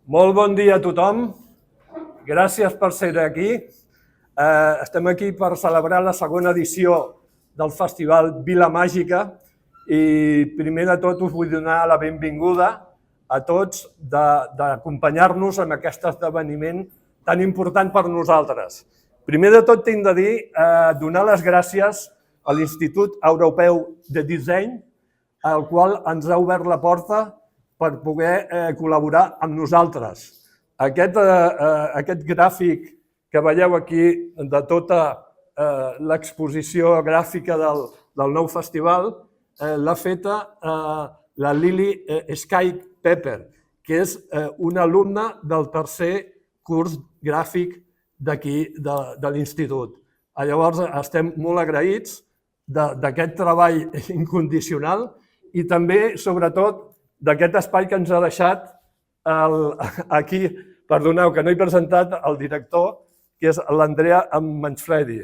Molt bon dia a tothom. Gràcies per ser aquí. Estem aquí per celebrar la segona edició del Festival Vila Màgica i primer de tot us vull donar la benvinguda a tots d'acompanyar-nos en aquest esdeveniment tan important per nosaltres. Primer de tot tinc de dir, donar les gràcies a l'Institut Europeu de Disseny, al qual ens ha obert la porta per poder col·laborar amb nosaltres. Aquest gràfic que veieu aquí de tota l'exposició gràfica del nou festival l'ha feta la Lily Sky Pepper, que és una alumna del tercer curs gràfic d'aquí, de l'Institut. Llavors, estem molt agraïts d'aquest treball incondicional i també, sobretot, d'aquest espai que ens ha deixat aquí, perdoneu que no he presentat el director, que és l'Andrea Manfredi.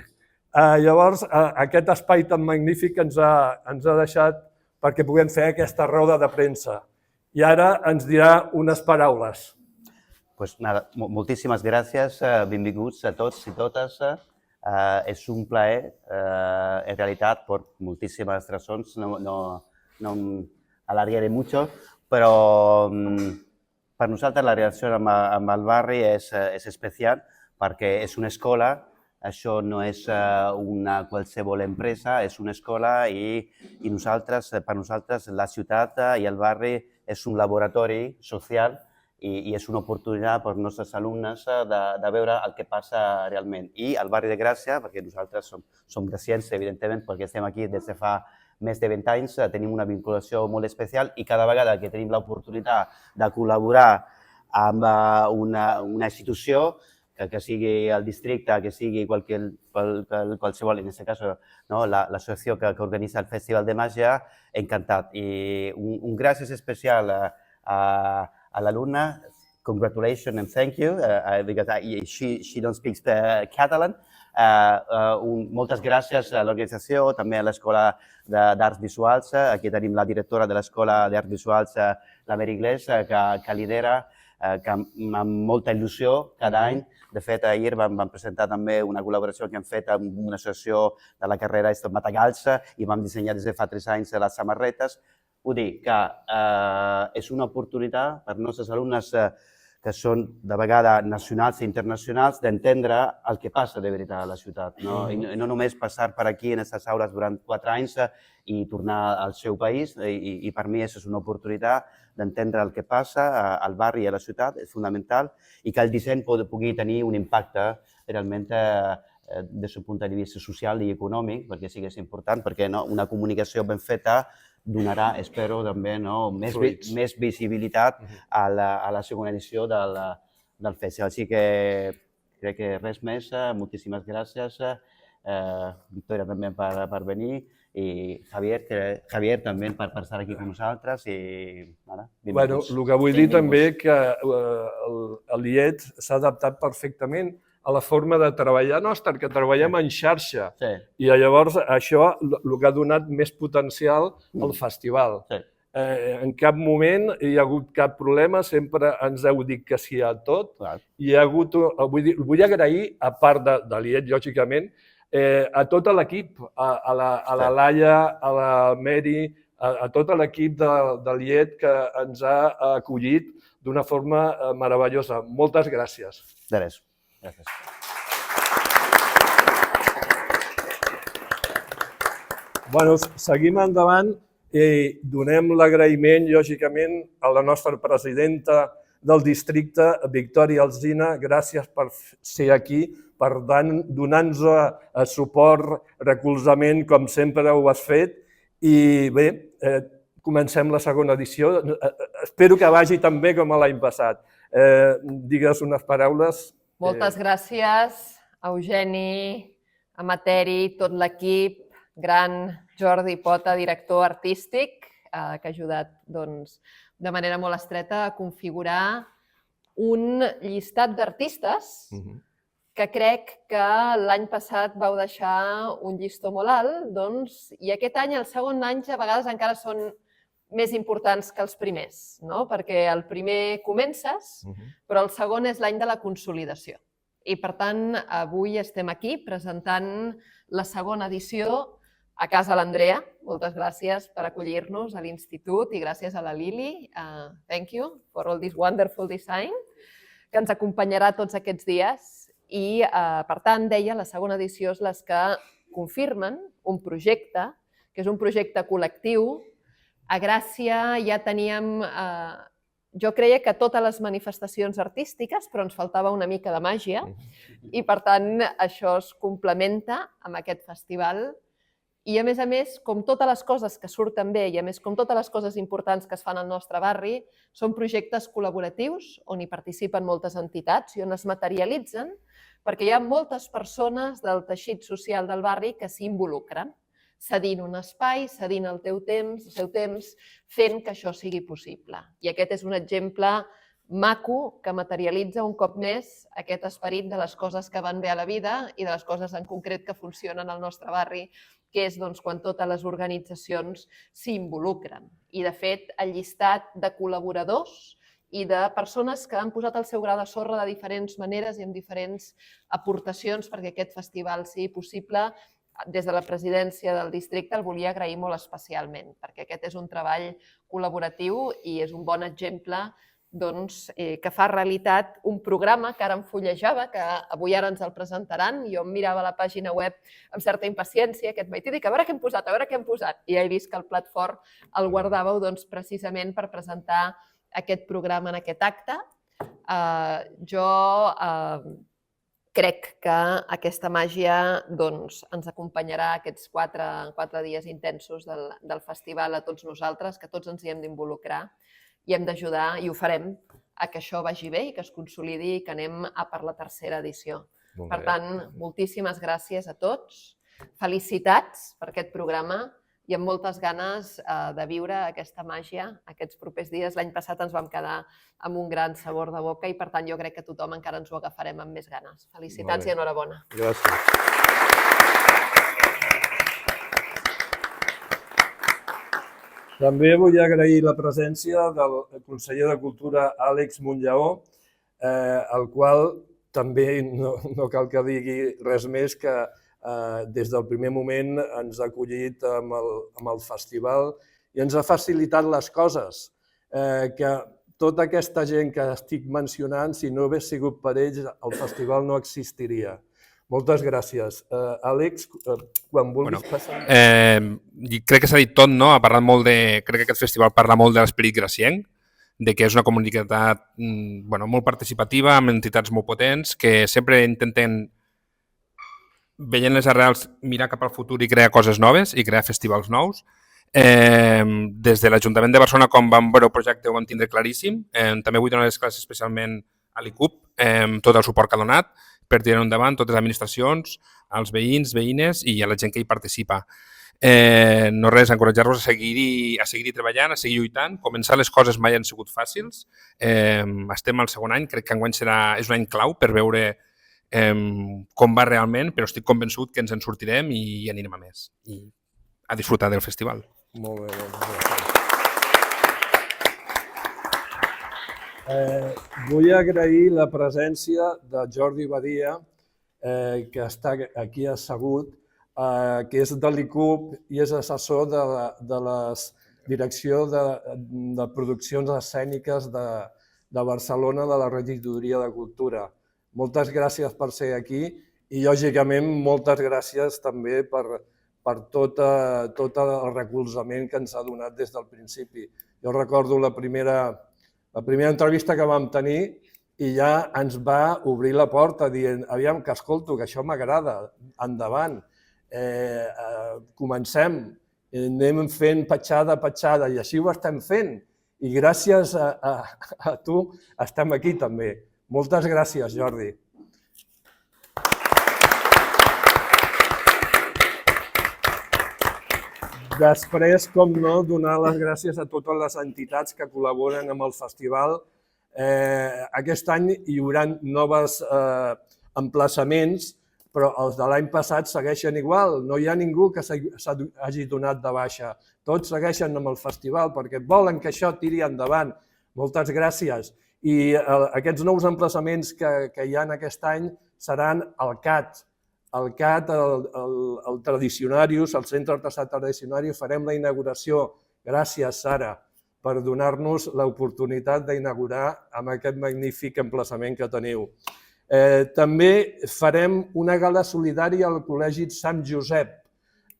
Llavors, aquest espai tan magnífic ens ha deixat perquè puguem fer aquesta roda de premsa. I ara ens dirà unes paraules. Pues nada, moltíssimes gràcies, benvinguts a tots i totes. És un plaer, en realitat, por moltíssimes raons, no alargaré mucho, però per nosaltres la relació amb el barri és especial perquè és una escola, això no és una qualsevol empresa, és una escola i per nosaltres la ciutat i el barri és un laboratori social i és una oportunitat per als nostres alumnes de veure el que passa realment. I el barri de Gràcia, perquè nosaltres som graciens, evidentment, perquè estem aquí des de fa més de 20 anys, tenim una vinculació molt especial i cada vegada que tenim l'oportunitat de col·laborar amb una institució, que sigui el districte, que sigui qualsevol, en aquest cas l'associació que organitza el Festival de Màgia, encantat. I un gràcies especial a l'alumna. Congratulations and thank you, because she don't speak Catalan. Moltes gràcies a l'organització, també a l'Escola d'Arts Visuals. Aquí tenim la directora de l'Escola d'Arts Visuals, la Mary Iglés, que lidera amb molta il·lusió cada any. De fet, ahir vam presentar també una col·laboració que hem fet amb una associació de la carrera Matagalls i vam dissenyar des de fa 3 anys les samarretes. Vull dir que és una oportunitat per als nostres alumnes que són de vegades nacionals i internacionals d'entendre el que passa de veritat a la ciutat. I no només passar per aquí en aquestes aules durant 4 anys i tornar al seu país. I per mi és una oportunitat d'entendre el que passa al barri i a la ciutat, és fonamental, i que el disseny pugui tenir un impacte realment des del punt de vista social i econòmic, perquè sí que és important, perquè una comunicació ben feta donarà, espero, també més visibilitat a la segona edició del festival. Així que crec que res més. Moltíssimes gràcies, Victoria, també per venir, i Javier també per estar aquí amb nosaltres. El que vull dir també que l'IET s'ha adaptat perfectament a la forma de treballar nostra, que treballem en xarxa. I llavors això el que ha donat més potencial al festival. En cap moment hi ha hagut cap problema, sempre ens heu dit que sí a tot. Vull agrair, a part de l'IET, lògicament, a tot l'equip, a la Laia, a la Mary, a tot l'equip de l'IET que ens ha acollit d'una forma meravellosa. Moltes gràcies. De res. Gràcies. Seguim endavant i donem l'agraïment, lògicament, a la nostra presidenta del districte, Victòria Alsina. Gràcies per ser aquí, per donar-nos suport, recolzament, com sempre ho has fet. I bé, comencem la segona edició. Espero que vagi tan bé com l'any passat. Digues unes paraules. Moltes gràcies, Eugeni, Amateri, tot l'equip, gran Jordi Pota, director artístic, que ha ajudat de manera molt estreta a configurar un llistat d'artistes que crec que l'any passat vau deixar un llistó molt alt, i aquest any, el segon any, a vegades encara són més importants que els primers, no? Perquè el primer comences, però el segon és l'any de la consolidació. I, per tant, avui estem aquí presentant la segona edició a casa l'Andrea. Moltes gràcies per acollir-nos a l'Institut i gràcies a la Lili. Thank you for all this wonderful design, que ens acompanyarà tots aquests dies. I, per tant, deia, la segona edició és les que confirmen un projecte, que és un projecte col·lectiu. A Gràcia ja teníem, jo creia que totes les manifestacions artístiques, però ens faltava una mica de màgia i, per tant, això es complementa amb aquest festival. I, a més, com totes les coses que surten bé i, a més, com totes les coses importants que es fan al nostre barri, són projectes col·laboratius on hi participen moltes entitats i on es materialitzen perquè hi ha moltes persones del teixit social del barri que s'hi involucren, cedint un espai, cedint el seu temps, fent que això sigui possible. I aquest és un exemple maco que materialitza un cop més aquest esperit de les coses que van bé a la vida i de les coses en concret que funcionen al nostre barri, que és quan totes les organitzacions s'hi involucren. I, de fet, el llistat de col·laboradors i de persones que han posat el seu gra de sorra de diferents maneres i amb diferents aportacions perquè aquest festival sigui possible, des de la presidència del districte el volia agrair molt especialment, perquè aquest és un treball col·laboratiu i és un bon exemple que fa realitat un programa que ara em fullejava, que avui ara ens el presentaran. Jo em mirava la pàgina web amb certa impaciència aquest matí i dic, a veure què hem posat, a veure què hem posat. I ja he vist que el plat fort el guardàveu precisament per presentar aquest programa en aquest acte. Jo crec que aquesta màgia ens acompanyarà aquests 4 dies intensos del festival a tots nosaltres, que tots ens hi hem d'involucrar i hem d'ajudar, i ho farem, a que això vagi bé i que es consolidi i que anem a per la tercera edició. Per tant, moltíssimes gràcies a tots, felicitats per aquest programa i amb moltes ganes de viure aquesta màgia aquests propers dies. L'any passat ens vam quedar amb un gran sabor de boca i, per tant, jo crec que tothom encara ens ho agafarem amb més ganes. Felicitats i enhorabona. Gràcies. També vull agrair la presència del conseller de Cultura, Àlex Monllaó, el qual també no cal que digui res més que des del primer moment ens ha acollit amb el festival i ens ha facilitat les coses, que tota aquesta gent que estic mencionant, si no hagués sigut per ells, el festival no existiria. Moltes gràcies. Àlex, quan vulguis passar... Crec que s'ha dit tot, no? Crec que aquest festival parla molt de l'esperit gracienc, de que és una comunitat molt participativa, amb entitats molt potents, que sempre intenten, veient les arrels, mirar cap al futur i crear coses noves i crear festivals nous. Des de l'Ajuntament de Barcelona, com vam veure el projecte, ho vam tindre claríssim. També vull donar les gràcies especialment a l'ICUP, tot el suport que ha donat per tirar endavant totes les administracions, als veïns, veïnes i a la gent que hi participa. No res, encoratjar-vos a seguir treballant, a seguir lluitant. Començar les coses mai han sigut fàcils. Estem al segon any, crec que enguany és un any clau per veure com va realment, però estic convençut que ens en sortirem i anirem a més. I a disfrutar del festival. Molt bé, gràcies. Vull agrair la presència de Jordi Badia, que està aquí assegut, que és de l'ICUP i és assessor de la Direcció de Produccions Escèniques de Barcelona de la Regidoria de Cultura. Moltes gràcies per ser aquí i, lògicament, moltes gràcies també per tot el recolzament que ens ha donat des del principi. Jo recordo la primera entrevista que vam tenir i ja ens va obrir la porta dient, aviam, que escolto, que això m'agrada, endavant, comencem, anem fent petjada a petjada i així ho estem fent. I gràcies a tu estem aquí també. Moltes gràcies, Jordi. Després, com no, donar les gràcies a totes les entitats que col·laboren amb el festival. Aquest any hi haurà nous emplaçaments però els de l'any passat segueixen igual, no hi ha ningú que s'hagi donat de baixa. Tots segueixen amb el festival perquè volen que això tiri endavant. Moltes gràcies. I aquests nous emplaçaments que hi ha aquest any seran el CAT. El CAT, el Tradicionarius, el Centre Artesà Tradicionarius, farem la inauguració. Gràcies, Sara, per donar-nos l'oportunitat d'inaugurar amb aquest magnífic emplaçament que teniu. També farem una gala solidària al Col·legi Sant Josep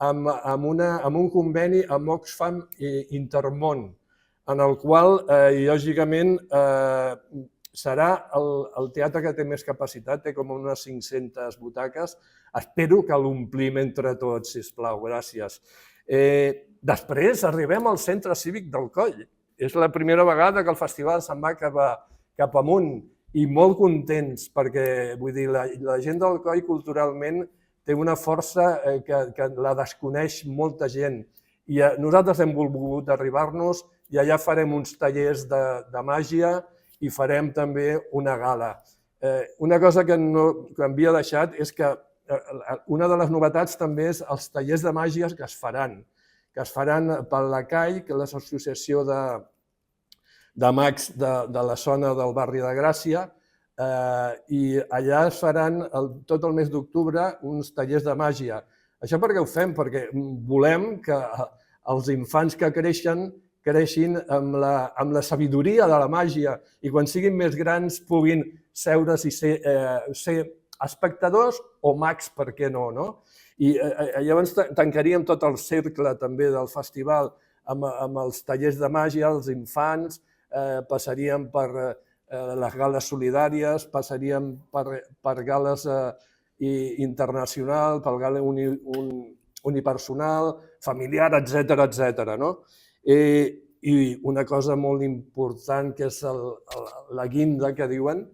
amb un conveni amb Oxfam i Intermón, en el qual, lògicament, serà el teatre que té més capacitat, té com unes 500 butaques. Espero que l'omplim entre tots, sisplau, gràcies. Després arribem al Centre Cívic del Coll. És la primera vegada que el festival se'n va cap amunt i molt contents perquè, vull dir, la gent del Coll culturalment té una força que la desconeix molta gent i nosaltres hem volgut arribar-nos i allà farem uns tallers de màgia i farem també una gala. Una cosa que havia deixat és que una de les novetats també és els tallers de màgia que es faran per la CAI, que és l'associació de mags de la zona del barri de Gràcia, i allà es faran tot el mes d'octubre uns tallers de màgia. Això per què ho fem? Perquè volem que els infants que creixin amb la sabidoria de la màgia i quan siguin més grans puguin seure's i ser espectadors o mags, per què no? I llavors tancaríem tot el cercle també del festival amb els tallers de màgia, els infants, passaríem per les gales solidàries, passaríem per gales internacionals, per gala unipersonal, familiar, etc. I una cosa molt important, que és la guinda que diuen,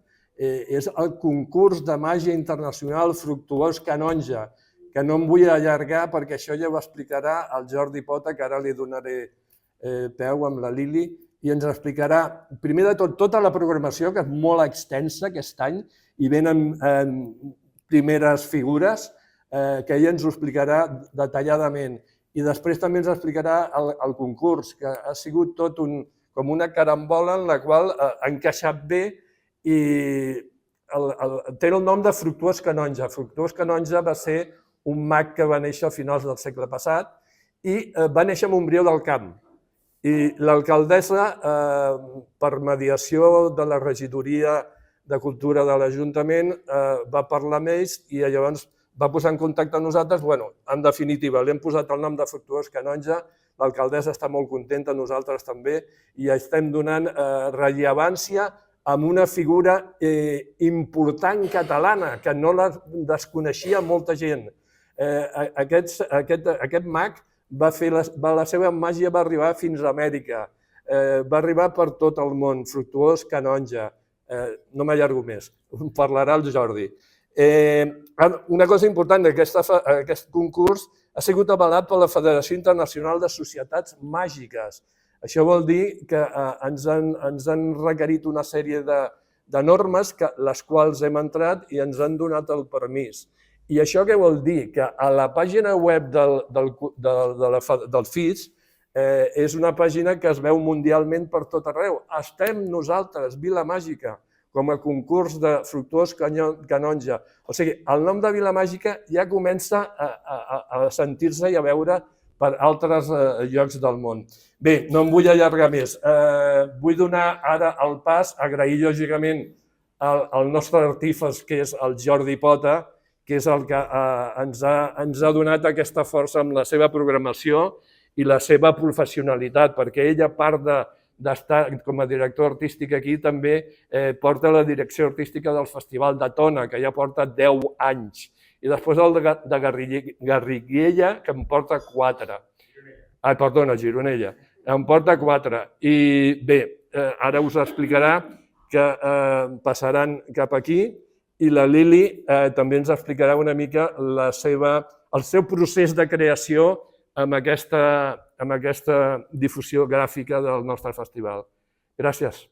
és el concurs de màgia internacional Fructuós Canonja, que no em vull allargar perquè això ja ho explicarà el Jordi Pota, que ara li donaré peu amb la Lili, i ens explicarà, primer de tot, tota la programació, que és molt extensa aquest any, i venen primeres figures, que ella ens ho explicarà detalladament. I després també ens explicarà el concurs, que ha sigut tot com una carambola en la qual ha encaixat bé i té el nom de Fructuós Canonja. Fructuós Canonja va ser un mag que va néixer a finals del segle passat i va néixer a Montbrió del Camp. I l'alcaldessa, per mediació de la regidoria de Cultura de l'Ajuntament, va parlar amb ells i llavors va posar en contacte amb nosaltres. En definitiva, li hem posat el nom de Fructuós Canonja, l'alcaldessa està molt contenta, nosaltres també, i estem donant rellevància amb una figura important catalana, que no la desconeixia molta gent. Aquest mag la seva màgia va arribar fins a Amèrica, va arribar per tot el món, Fructuós Canonja. No m'allargo més, parlarà el Jordi. Una cosa important, aquest concurs ha sigut avalat per la Federació Internacional de Societats Màgiques. Això vol dir que ens han requerit una sèrie de normes, les quals hem entrat i ens han donat el permís. I això què vol dir? Que a la pàgina web del FIS és una pàgina que es veu mundialment per tot arreu. Estem nosaltres, Vila Màgica, com a concurs de Fructuós Canonja. O sigui, el nom de Vila Màgica ja comença a sentir-se i a veure per altres llocs del món. Bé, no em vull allargar més. Vull donar ara el pas, agrair lògicament al nostre artífex, que és el Jordi Pota, que és el que ens ha donat aquesta força amb la seva programació i la seva professionalitat, perquè ell, a part d'estar com a director artístic aquí, també porta la direcció artística del Festival de Tona, que ja porta 10 anys. I després el de Garriguella, que en porta 4. Perdona, Gironella. En porta 4. I bé, ara us explicarà que passaran cap aquí i la Lili també ens explicarà una mica el seu procés de creació amb aquesta difusió gràfica del nostre festival. Gràcies.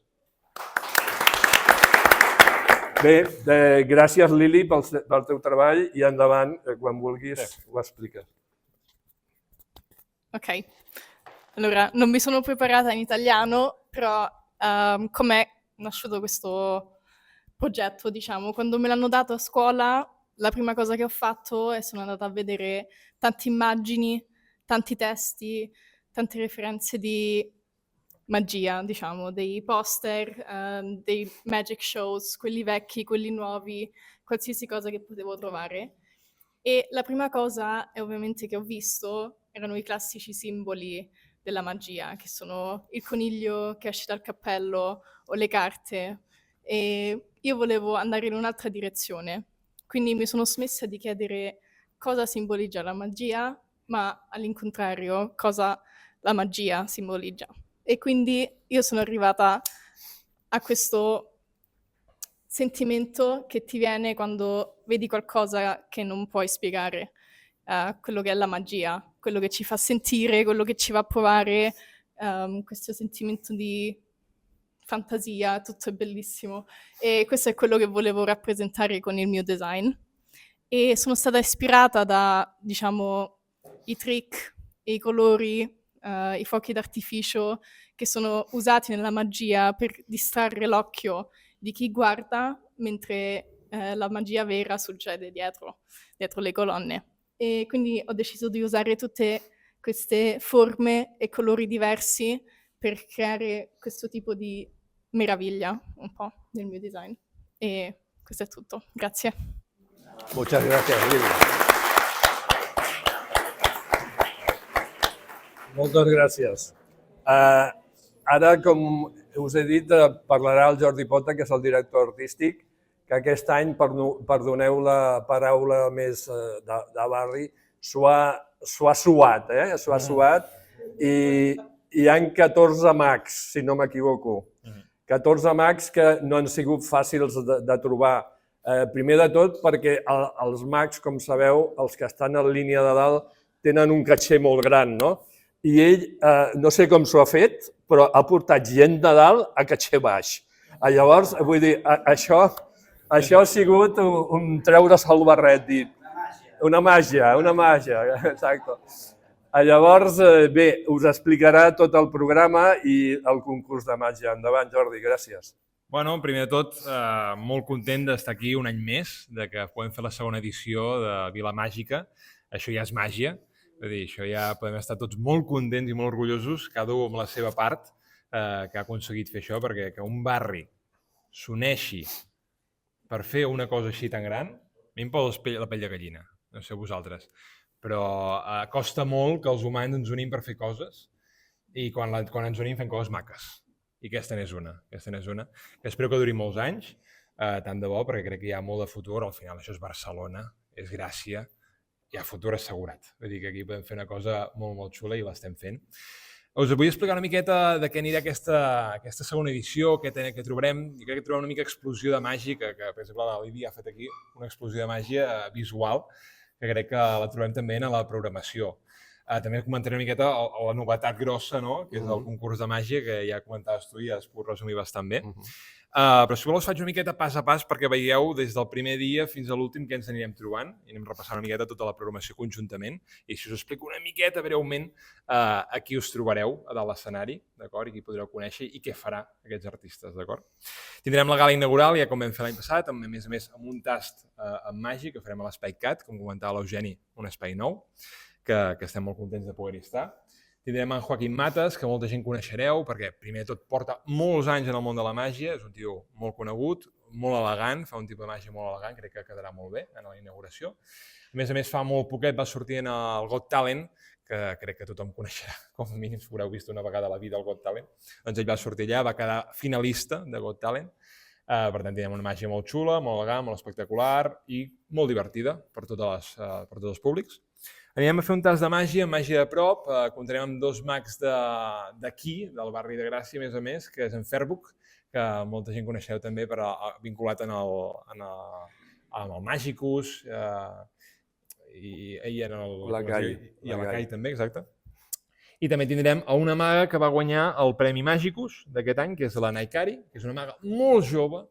Bé, gràcies Lili pel teu treball i endavant, quan vulguis ho expliques. Ok, allora non mi sono preparata in italiano, però com'è nasciuto questo progetto, diciamo, quando me l'hanno dato a scuola, la prima cosa che ho fatto è sono andata a vedere tante immagini, tanti testi, tante referenze di magia, diciamo, dei poster, dei magic shows, quelli vecchi, quelli nuovi, qualsiasi cosa che potevo trovare. E la prima cosa è ovviamente che ho visto erano i classici simboli della magia, che sono il coniglio che esce dal cappello o le carte. E io volevo andare in un'altra direzione, quindi mi sono smessa di chiedere cosa simboleggia la magia, ma all'incontrario cosa la magia simboleggia. E quindi io sono arrivata a questo sentimento che ti viene quando vedi qualcosa che non puoi spiegare, quello che è la magia, quello che ci fa sentire, quello che ci fa provare, questo sentimento di fantasia, tutto è bellissimo. E questo è quello che volevo rappresentare con il mio design. E sono stata ispirata da, diciamo, i trick, i colori, i fuochi d'artificio che sono usati nella magia per distrarre l'occhio di chi guarda mentre la magia vera succede dietro le colonne. E quindi ho deciso di usare tutte queste forme e colori diversi per creare questo tipo di meraviglia un po' nel mio design. E questo è tutto. Grazie. Moltes gràcies, Lili. Moltes gràcies. Ara, com us he dit, parlarà el Jordi Pota, que és el director artístic, que aquest any, perdoneu la paraula més de barri, s'ho ha suat, s'ho ha suat, i hi ha 14 mags, si no m'equivoco. 14 mags que no han sigut fàcils de trobar. Primer de tot perquè els mags, com sabeu, els que estan en línia de dalt, tenen un caché molt gran, no? I ell, no sé com s'ho ha fet, però ha portat gent de dalt a caché baix. Llavors, vull dir, això ha sigut un treure's el barret, dit. Una màgia, exacte. Llavors, bé, us explicarà tot el programa i el concurs de màgia. Endavant, Jordi, gràcies. Bueno, primer de tot, molt content d'estar aquí un any més, de que podem fer la segona edició de Vila Màgica. Això ja és màgia, és a dir, això ja podem estar tots molt contents i molt orgullosos, cada un amb la seva part, que ha aconseguit fer això, perquè que un barri s'uneixi per fer una cosa així tan gran, a mi em posa la pell de gallina, no sé vosaltres, però costa molt que els humans ens unim per fer coses i quan ens unim fem coses maques. I aquesta n'és una, que espero que duri molts anys, tant de bo, perquè crec que hi ha molt de futur. Al final això és Barcelona, és Gràcia, hi ha futur assegurat. Vull dir que aquí podem fer una cosa molt, molt xula i l'estem fent. Us vull explicar una miqueta de què anirà aquesta segona edició, què trobarem. Jo crec que trobarem una mica explosió de màgia, que per exemple la Lídia ha fet aquí una explosió de màgia visual, que crec que la trobem també en la programació. També comentaré una miqueta la novetat grossa, no? Que és el concurs de màgia, que ja comentaves tu i ja has pogut resumir bastant bé. Però si voleu us faig una miqueta pas a pas perquè veieu des del primer dia fins a l'últim què ens anirem trobant i anem repassant una miqueta tota la programació conjuntament i si us explico una miqueta breument a qui us trobareu a dalt l'escenari, d'acord? I qui podreu conèixer i què farà aquests artistes, d'acord? Tindrem la gala inaugural, ja com vam fer l'any passat, a més a més amb un tast amb màgia que farem a l'Espai CAT, com comentava l'Eugeni, un espai nou, que estem molt contents de poder-hi estar. Tindrem en Joaquim Mates, que molta gent coneixereu, perquè primer de tot porta molts anys en el món de la màgia, és un tio molt conegut, molt elegant, fa un tipus de màgia molt elegant, crec que quedarà molt bé en la inauguració. A més, fa molt poquet va sortir en el Got Talent, que crec que tothom coneixerà, com a mínim s'ho haureu vist una vegada a la vida al Got Talent. Doncs ell va sortir allà, va quedar finalista de Got Talent. Per tant, tindrem una màgia molt xula, molt elegant, molt espectacular i molt divertida per tots els públics. Anirem a fer un tast de màgia de prop, comptarem amb dos mags d'aquí, del barri de Gràcia, a més, que és en Fairbook, que molta gent coneixeu també vinculat amb el Magicus i a la Cai també, exacte. I també tindrem a una maga que va guanyar el Premi Magicus d'aquest any, que és la Naikari, que és una maga molt jove,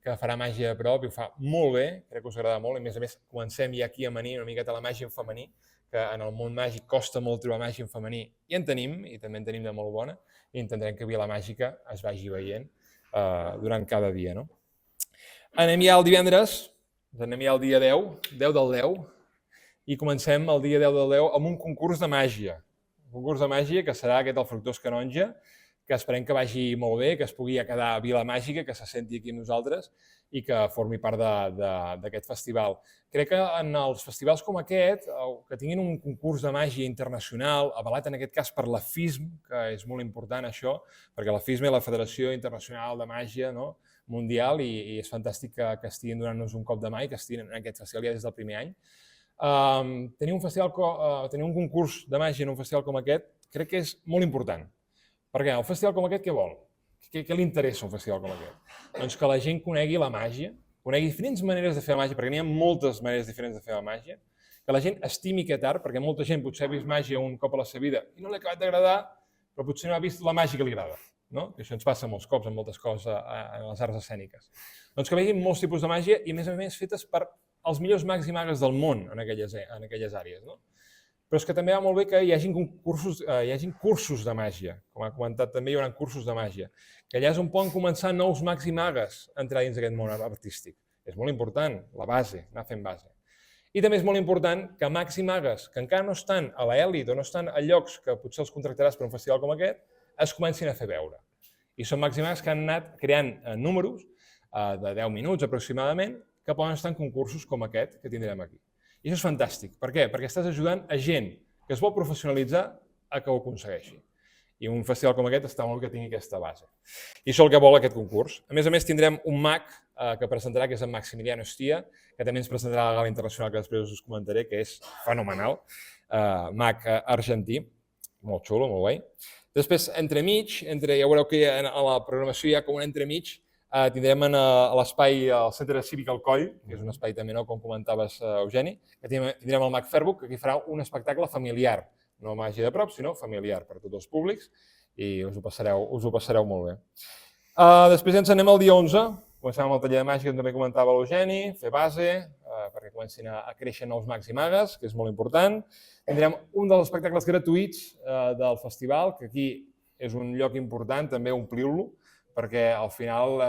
que farà màgia a prop i ho fa molt bé, crec que us agrada molt, i a més comencem ja aquí a amanir una miqueta la màgia en femení, que en el món màgic costa molt trobar màgia en femení, i en tenim, i també en tenim de molt bona, i intentarem que Vila Màgica es vagi veient durant cada dia. No? Anem ja el divendres, anem ja el dia 10 del 10, i comencem el dia 10 del 10 amb un concurs de màgia. Un concurs de màgia que serà aquest el Fructós Canonja, que esperem que vagi molt bé, que es pugui quedar a Vila Màgica, que se senti aquí amb nosaltres i que formi part d'aquest festival. Crec que en els festivals com aquest, que tinguin un concurs de màgia internacional, avalat en aquest cas per la FISM, que és molt important això, perquè la FISM és la Federació Internacional de Màgia Mundial, i és fantàstic que estiguin donant-nos un cop de mà i que estiguin en aquest festival ja des del primer any. Tenir un concurs de màgia en un festival com aquest crec que és molt important. Perquè un festival com aquest què vol? Què li interessa un festival com aquest? Doncs que la gent conegui la màgia, conegui diferents maneres de fer la màgia, perquè n'hi ha moltes maneres diferents de fer la màgia, que la gent estimi aquest art, perquè molta gent potser ha vist màgia un cop a la seva vida i no li ha acabat d'agradar, però potser no ha vist la màgia que li agrada. No? Que això ens passa molts cops en moltes coses en les arts escèniques. Doncs que vegin molts tipus de màgia i a més fetes per els millors mags i magues del món en aquelles àrees. No? Però és que també va molt bé que hi hagin cursos de màgia, com ha comentat també hi haurà cursos de màgia, que allà és on poden començar nous mags i magues a entrar dins d'aquest món artístic. És molt important, la base, anar fent base. I també és molt important que mags i magues que encara no estan a l'elit o no estan a llocs que potser els contractaràs per un festival com aquest, es comencin a fer veure. I són mags i magues que han anat creant números de 10 minuts aproximadament que poden estar en concursos com aquest que tindrem aquí. I això és fantàstic. Per què? Perquè estàs ajudant a gent que es vol professionalitzar a que ho aconsegueixi. I un festival com aquest està molt que tingui aquesta base. I això és el que vol aquest concurs. A més, tindrem un mag que presentarà, que és en Maximiliano Ostia, que també ens presentarà la gala internacional, que després us comentaré, que és fenomenal. Mag argentí, molt xulo, molt guai. Després, entremig, ja veureu que a la programació hi ha com un entremig, tindrem a l'espai al Centre Cívic al Coll, que és un espai també nou, com comentaves, Eugeni, que tindrem el Mag Fairbook, que aquí farà un espectacle familiar, no màgia de prop, sinó familiar per a tots els públics, i us ho passareu molt bé. Després ens anem al dia 11, comencem amb el taller de màgia, que també comentava l'Eugeni, fer base, perquè comencin a créixer nous mags i magues, que és molt important. Tindrem un dels espectacles gratuïts del festival, que aquí és un lloc important, també ompliu-lo, perquè al final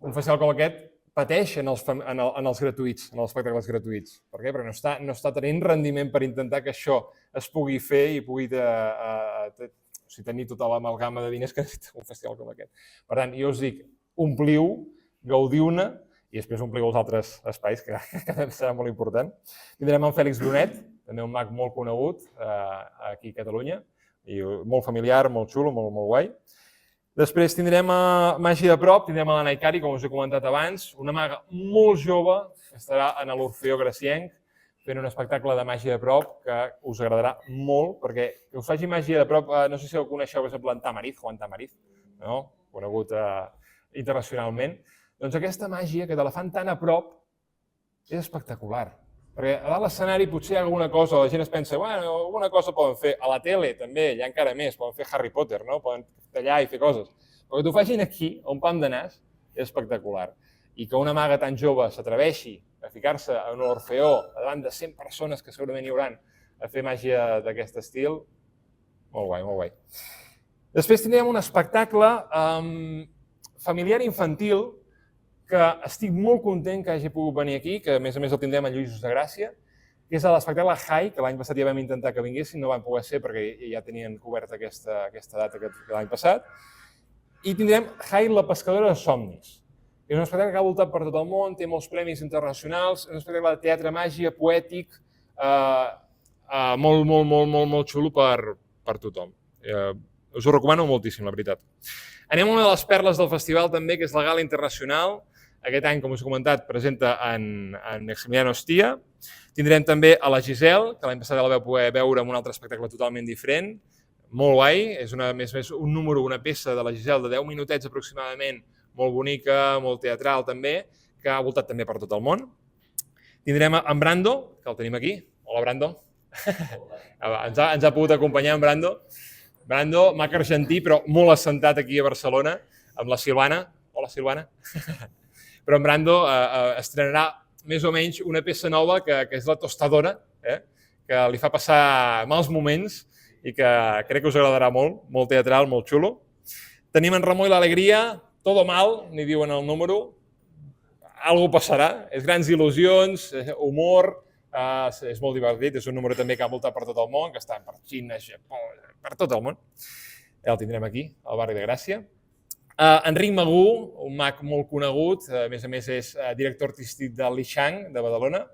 un festival com aquest pateix en els gratuïts, en els espectacles gratuïts. Per què? Perquè no està tenint rendiment per intentar que això es pugui fer i pugui tenir tota l'amalgama de diners que necessita un festival com aquest. Per tant, jo us dic, ompliu, gaudiu-ne i després ompliu els altres espais, que serà molt important. Tindrem en Fèlix Brunet, també un mag molt conegut aquí a Catalunya, i molt familiar, molt xulo, molt guai. Després tindrem màgia de prop, tindrem la Naikari, com us he comentat abans, una maga molt jove, que estarà en l'Orfeó Gracienc, fent un espectacle de màgia de prop que us agradarà molt, perquè que us faci màgia de prop, no sé si el coneixeu, per exemple, en Tamariz, Juan Tamariz, conegut internacionalment, doncs aquesta màgia que te la fan tan a prop és espectacular. Perquè a dalt l'escenari potser hi ha alguna cosa, la gent es pensa, bueno, alguna cosa poden fer. A la tele també, hi ha encara més, poden fer Harry Potter, no? Poden tallar i fer coses. Però que t'ho facin aquí, a un pam de nas, és espectacular. I que una maga tan jove s'atreveixi a ficar-se en un orfeó davant de 100 persones que segurament hi hauran a fer màgia d'aquest estil, molt guai, molt guai. Després tindrem un espectacle familiar infantil que estic molt content que hagi pogut venir aquí, que a més el tindrem a Lluïsos de Gràcia, que és l'espectacle Hai, que l'any passat ja vam intentar que vinguessin, no van poder ser perquè ja tenien coberta aquesta data l'any passat. I tindrem Hai, la pescadora de somnis. És un espectacle que ha voltat per tot el món, té molts premis internacionals, és un espectacle de teatre màgia, poètic, molt xulo per tothom. Us ho recomano moltíssim, la veritat. Anem a una de les perles del festival també, que és la gala internacional. Aquest any, com us he comentat, presenta en Maximiliano Ostia. Tindrem també a la Giselle, que l'any passat la vau poder veure en un altre espectacle totalment diferent. Molt guai, és un número, una peça de la Giselle de 10 minutets aproximadament, molt bonica, molt teatral també, que ha voltat també per tot el món. Tindrem en Brando, que el tenim aquí. Hola, Brando. Ens ha pogut acompanyar en Brando. Brando, mag argentí, però molt assentat aquí a Barcelona, amb la Silvana. Hola, Silvana. però en Brando estrenarà més o menys una peça nova que és la tostadora, que li fa passar mals moments i que crec que us agradarà molt, molt teatral, molt xulo. Tenim en Ramó i l'Alegria, todo mal, ni diuen el número, algo passarà, és grans il·lusions, humor, és molt divertit, és un número també que ha voltat per tot el món, que està per Xina, Japó, per tot el món. Ja el tindrem aquí, al barri de Gràcia. Enric Magú, un mag molt conegut, a més és director artístic del Lixang, de Badalona.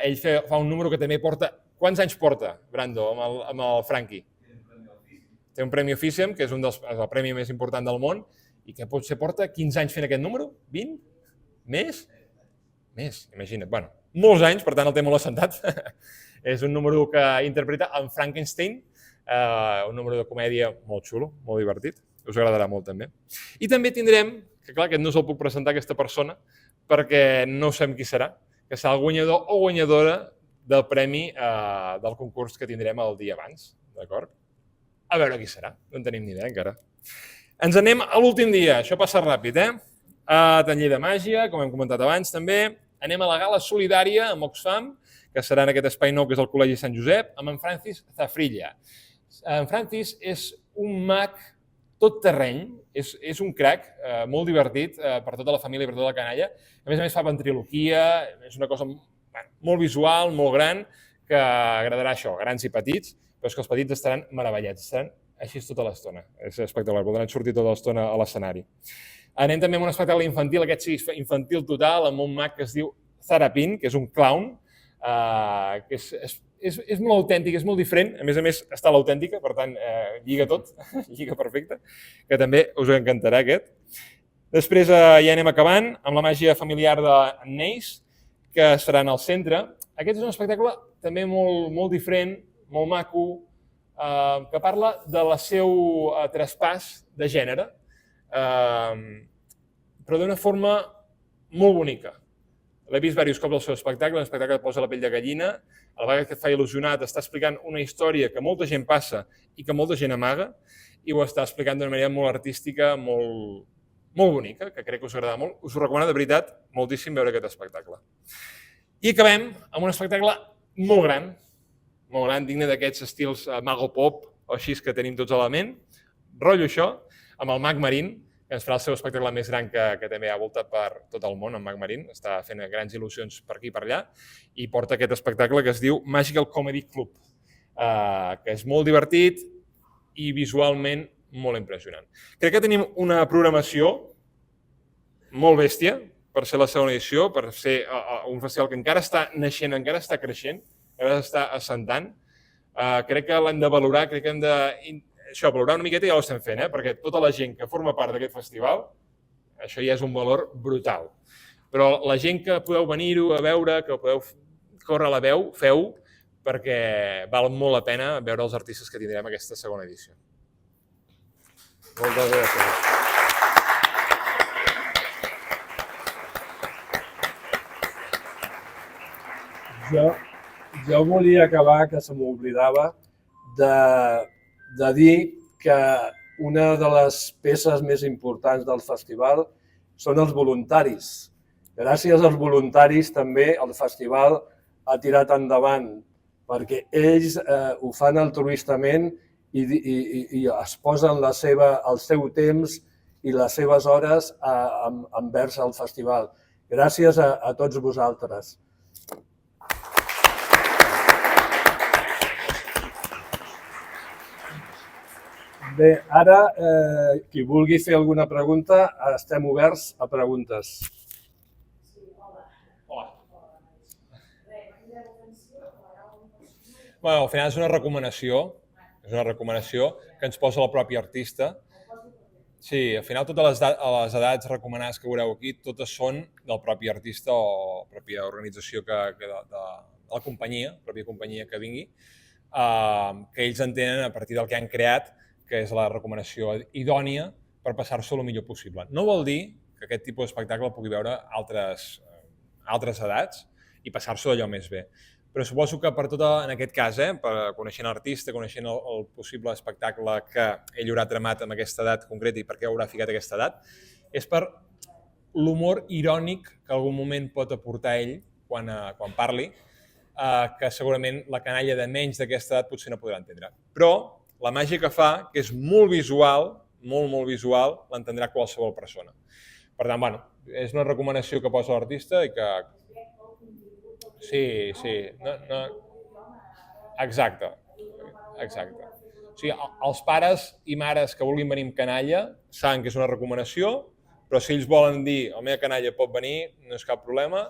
Ell fa un número que també porta... Quants anys porta, Brando, amb el Franqui? Té un Premi Oficium, que és el premi més important del món, i que potser porta 15 anys fent aquest número? 20? Més? Més, imagina't. Bueno, molts anys, per tant el té molt assentat. És un número que interpreta en Frankenstein, un número de comèdia molt xulo, molt divertit. Us agradarà molt també. I també tindrem, que clar, que no us el puc presentar aquesta persona, perquè no sabem qui serà, que serà el guanyador o guanyadora del premi del concurs que tindrem el dia abans, d'acord? A veure qui serà, no en tenim ni idea encara. Ens anem a l'últim dia, això passa ràpid, a Taller de Màgia, com hem comentat abans també. Anem a la gala solidària amb Oxfam, que serà en aquest espai nou que és el Col·legi Sant Josep, amb en Francis Zafrilla. En Francis és un mag tot terreny, és un crac, molt divertit per tota la família i per tota la canalla. A més fa ventriloquia, és una cosa molt visual, molt gran, que agradarà això, grans i petits, però és que els petits estaran meravellats, estaran així tota l'estona. És espectacular, podran sortir tota l'estona a l'escenari. Anem també amb un espectacle infantil, aquest sí, infantil total, amb un mag que es diu Zarapin, que és un clown, que és molt autèntic, és molt diferent, a més està l'autèntica, per tant, lliga tot, lliga perfecte, que també us encantarà aquest. Després ja anem acabant amb la màgia familiar de Neis, que serà en el centre. Aquest és un espectacle també molt diferent, molt maco, que parla del seu traspàs de gènere, però d'una forma molt bonica. L'he vist diversos cops al seu espectacle, un espectacle que posa la pell de gallina, a la vegada que et fa il·lusionar, t'està explicant una història que molta gent passa i que molta gent amaga, i ho està explicant d'una manera molt artística, molt bonica, que crec que us agrada molt. Us ho recomano de veritat moltíssim veure aquest espectacle. I acabem amb un espectacle molt gran, digne d'aquests estils mago pop o així que tenim tots a la ment, rotllo això, amb el Mag Marín, que ens farà el seu espectacle més gran que també ha voltat per tot el món, en Mag Marín, està fent grans il·lusions per aquí i per allà, i porta aquest espectacle que es diu Magical Comedy Club, que és molt divertit i visualment molt impressionant. Crec que tenim una programació molt bèstia per ser la segona edició, per ser un festival que encara està naixent, encara està creixent, encara està assentant. Crec que l'hem de valorar, crec que hem de valorar una miqueta, ja ho estem fent, perquè tota la gent que forma part d'aquest festival, això ja és un valor brutal. Però la gent que podeu venir-ho a veure, que podeu córrer la veu, feu-ho, perquè val molt la pena veure els artistes que tindrem aquesta segona edició. Moltes gràcies. Jo volia acabar, que se m'oblidava, de dir que una de les peces més importants del festival són els voluntaris. Gràcies als voluntaris també el festival ha tirat endavant, perquè ells ho fan altruistament i es posen el seu temps i les seves hores envers el festival. Gràcies a tots vosaltres. Bé, ara, qui vulgui fer alguna pregunta, estem oberts a preguntes. Hola. Al final és una recomanació que ens posa el propi artista. Sí, al final totes les edats recomanades que veureu aquí, totes són del propi artista o pròpia organització de la companyia, pròpia companyia que vingui, que ells entenen a partir del que han creat, que és la recomanació idònia per passar-s'ho el millor possible. No vol dir que aquest tipus d'espectacle el pugui veure altres edats i passar-s'ho d'allò més bé. Però suposo que per tot, en aquest cas, coneixent l'artista, coneixent el possible espectacle que ell haurà tramat amb aquesta edat concreta i per què haurà ficat aquesta edat, és per l'humor irònic que algun moment pot aportar ell quan parli, que segurament la canalla de menys d'aquesta edat potser no podrà entendre. Però la màgia que fa, que és molt visual, molt visual, l'entendrà qualsevol persona. Per tant, bueno, és una recomanació que posa l'artista i que... Sí. Exacte. O sigui, els pares i mares que vulguin venir amb canalla saben que és una recomanació, però si ells volen dir la meva canalla pot venir, no és cap problema.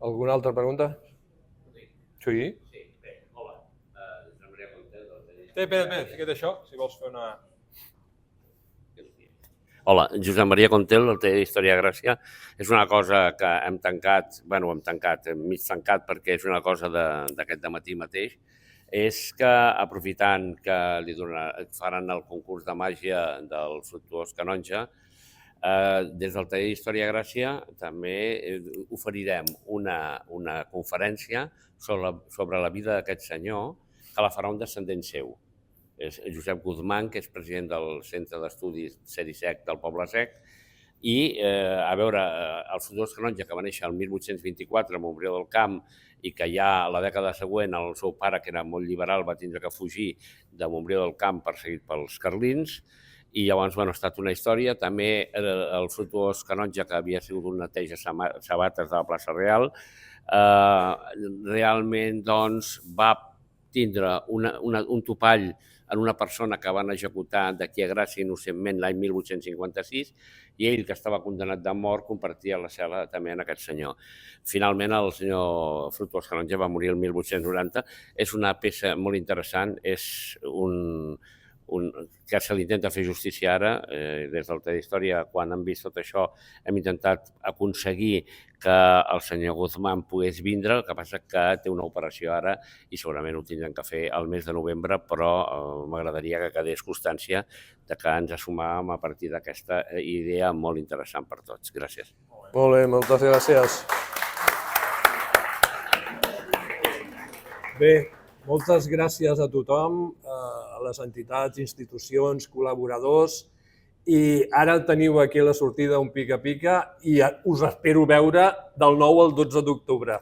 Alguna altra pregunta? Sí? Hola, Josep Maria Contel. Espera, fica't això, si vols fer una... Hola, Josep Maria Contel, del taller d'Història de Gràcia. És una cosa que hem tancat, hem mig tancat perquè és una cosa d'aquest dematí mateix. És que, aprofitant que faran el concurs de màgia del Fructuós Canonge, des del taller d'Història de Gràcia també oferirem una conferència sobre la vida d'aquest senyor, que la farà un descendent seu. És Josep Guzmán, que és president del Centre d'Estudis Serisec del Poble Sec, i, a veure, el Fructuós Canonge, que va néixer el 1824 a Montbrió del Camp i que ja la dècada següent el seu pare, que era molt liberal, va tindre que fugir de Montbrió del Camp perseguit pels carlins, i llavors ha estat una història. També el Fructuós Canonge, que havia sigut un neteja sabates de la plaça Real, realment va tindre un topall en una persona que van executar d'aquí a Gràcia innocentment l'any 1856 i ell, que estava condemnat de mort, compartia la cel·la també en aquest senyor. Finalment, el senyor Fructuós Canonge va morir el 1890. És una peça molt interessant, és que se li intenta fer justícia ara. Des del taller d'Història, quan hem vist tot això, hem intentat aconseguir que el senyor Guzmán pogués vindre, el que passa que té una operació ara i segurament ho tindrem que fer al mes de novembre, però m'agradaria que quedés constància de que ens assumàvem a partir d'aquesta idea molt interessant per tots. Gràcies. Molt bé, moltes gràcies. Bé, moltes gràcies a tothom, a les entitats, institucions, col·laboradors, i ara teniu aquí la sortida un pica-pica i us espero veure del 9 al 12 d'octubre.